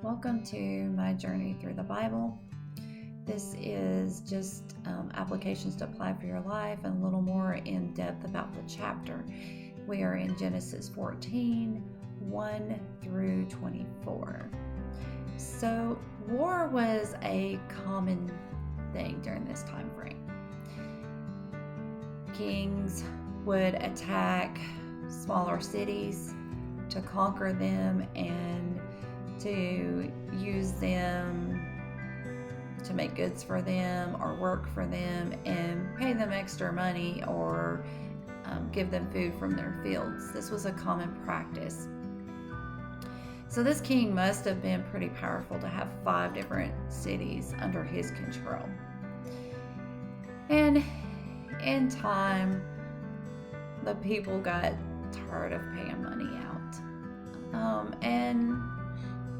Welcome to my journey through the Bible. This is just applications to apply for your life and a little more in depth about the chapter. We are in Genesis 14, 1 through 24. So war was a common thing during this time frame. Kings would attack smaller cities to conquer them and to use them to make goods for them or work for them and pay them extra money or give them food from their fields. This was a common practice. So this king must have been pretty powerful to have 5 different cities under his control. And in time, the people got tired of paying money out. And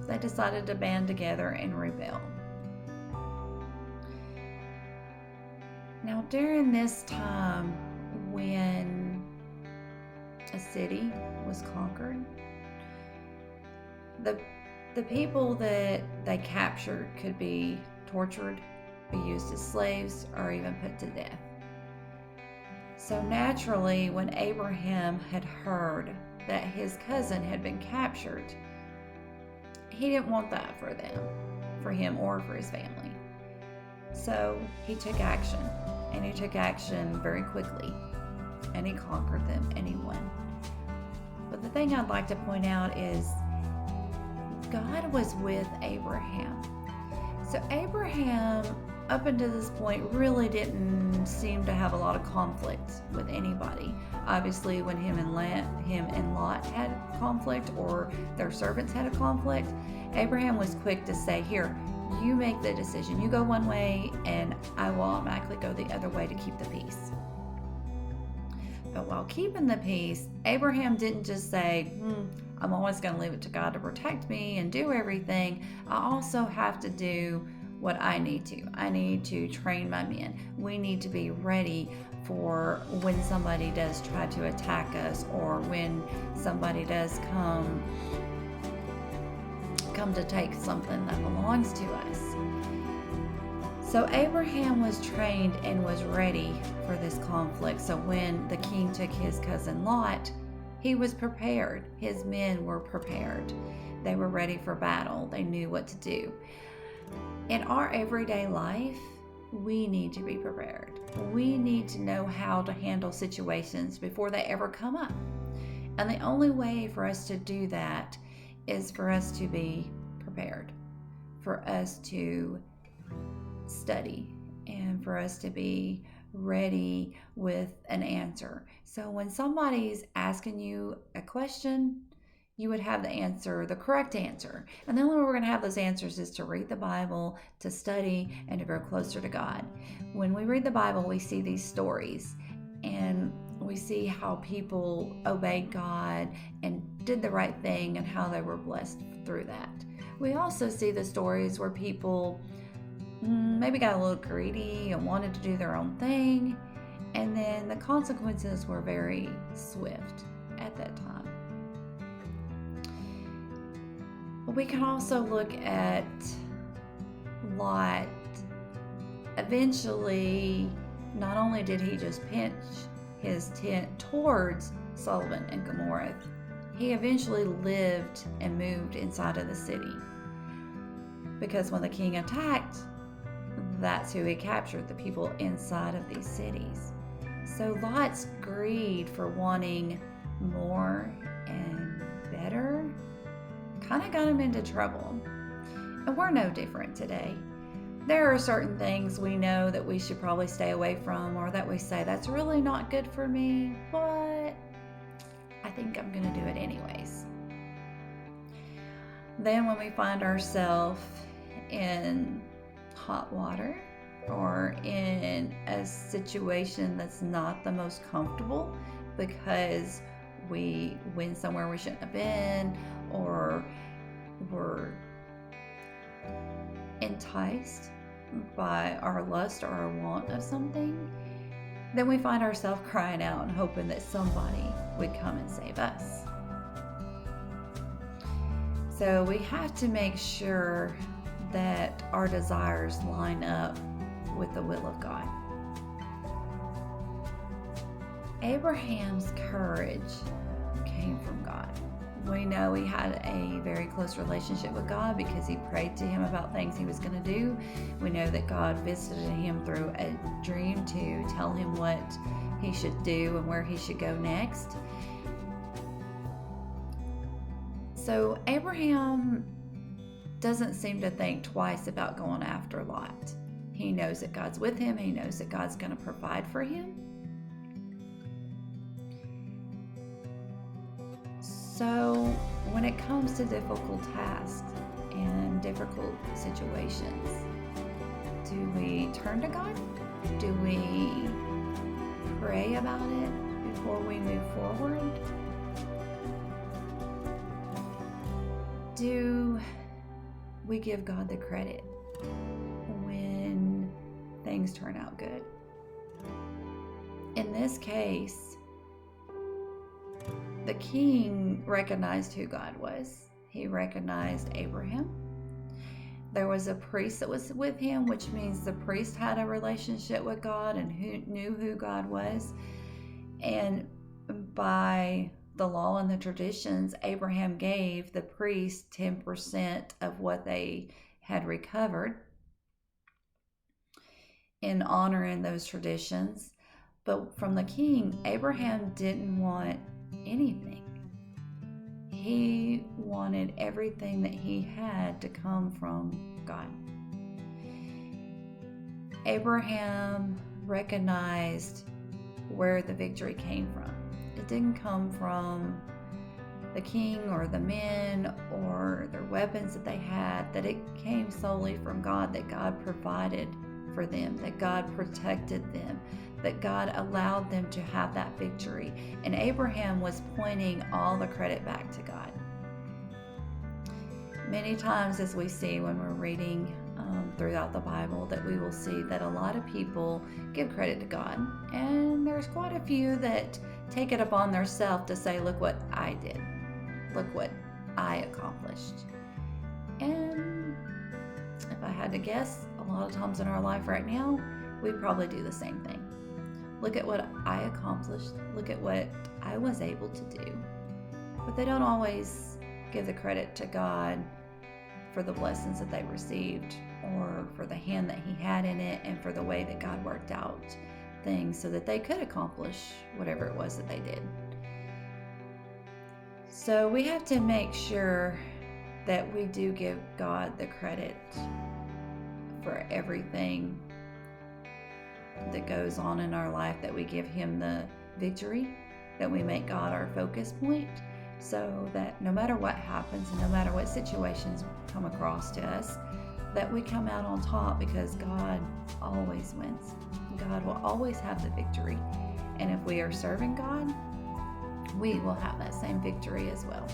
they decided to band together and rebel. Now, during this time, when a city was conquered, the people that they captured could be tortured, be used as slaves, or even put to death. So naturally, when Abraham had heard that his cousin had been captured, he didn't want that for him or for his family. So he took action, and he took action very quickly, and he conquered them and he won. But the thing I'd like to point out is God was with Abraham. So Abraham, up until this point, really didn't seem to have a lot of conflict with anybody. Obviously, when him and Lot had conflict, or their servants had a conflict, Abraham was quick to say, here, you make the decision. You go one way, and I will automatically go the other way to keep the peace. But while keeping the peace, Abraham didn't just say, I'm always going to leave it to God to protect me and do everything. I also have to do what I need to. I need to train my men. We need to be ready for when somebody does try to attack us, or when somebody does come to take something that belongs to us. So Abraham was trained and was ready for this conflict. So when the king took his cousin Lot, he was prepared. His men were prepared. They were ready for battle. They knew what to do. In our everyday life, we need to be prepared. We need to know how to handle situations before they ever come up. And the only way for us to do that is for us to be prepared, for us to study, and for us to be ready with an answer. So when somebody's asking you a question, you would have the answer, the correct answer. And the only way we're going to have those answers is to read the Bible, to study, and to grow closer to God. When we read the Bible, we see these stories, and we see how people obeyed God and did the right thing and how they were blessed through that. We also see the stories where people maybe got a little greedy and wanted to do their own thing, and then the consequences were very swift at that time. We can also look at Lot. Eventually, not only did he just pitch his tent towards Sodom and Gomorrah, he eventually lived and moved inside of the city. Because when the king attacked, that's who he captured, the people inside of these cities. So Lot's greed for wanting more and better kind of got him into trouble. And we're no different today. There are certain things we know that we should probably stay away from, or that we say, that's really not good for me, but I think I'm going to do it anyways. Then when we find ourselves in hot water, or in a situation that's not the most comfortable because we went somewhere we shouldn't have been, or were enticed by our lust or our want of something, then we find ourselves crying out and hoping that somebody would come and save us. So we have to make sure that our desires line up with the will of God. Abraham's courage came from God. We know he had a very close relationship with God because he prayed to him about things he was going to do. We know that God visited him through a dream to tell him what he should do and where he should go next. So Abraham doesn't seem to think twice about going after Lot. He knows that God's with him. He knows that God's going to provide for him. So when it comes to difficult tasks and difficult situations, do we turn to God? Do we pray about it before we move forward? Do we give God the credit when things turn out good? In this case, the king recognized who God was. He recognized Abraham. There was a priest that was with him, which means the priest had a relationship with God and who knew who God was. And by the law and the traditions, Abraham gave the priest 10% of what they had recovered in honoring those traditions. But from the king, Abraham didn't want anything. He wanted everything that he had to come from God. Abraham recognized where the victory came from. It didn't come from the king or the men or their weapons that they had, that it came solely from God, that God provided for them, that God protected them, that God allowed them to have that victory. And Abraham was pointing all the credit back to God. Many times, as we see when we're reading throughout the Bible, that we will see that a lot of people give credit to God, and there's quite a few that take it upon themselves to say, look what I did, look what I accomplished. And if I had to guess, a lot of times in our life right now, we probably do the same thing. Look at what I accomplished. Look at what I was able to do. But they don't always give the credit to God for the blessings that they received, or for the hand that he had in it, and for the way that God worked out things so that they could accomplish whatever it was that they did. So we have to make sure that we do give God the credit for everything that goes on in our life, that we give him the victory, that we make God our focus point, so that no matter what happens and no matter what situations come across to us, that we come out on top, because God always wins. God will always have the victory. And if we are serving God, we will have that same victory as well.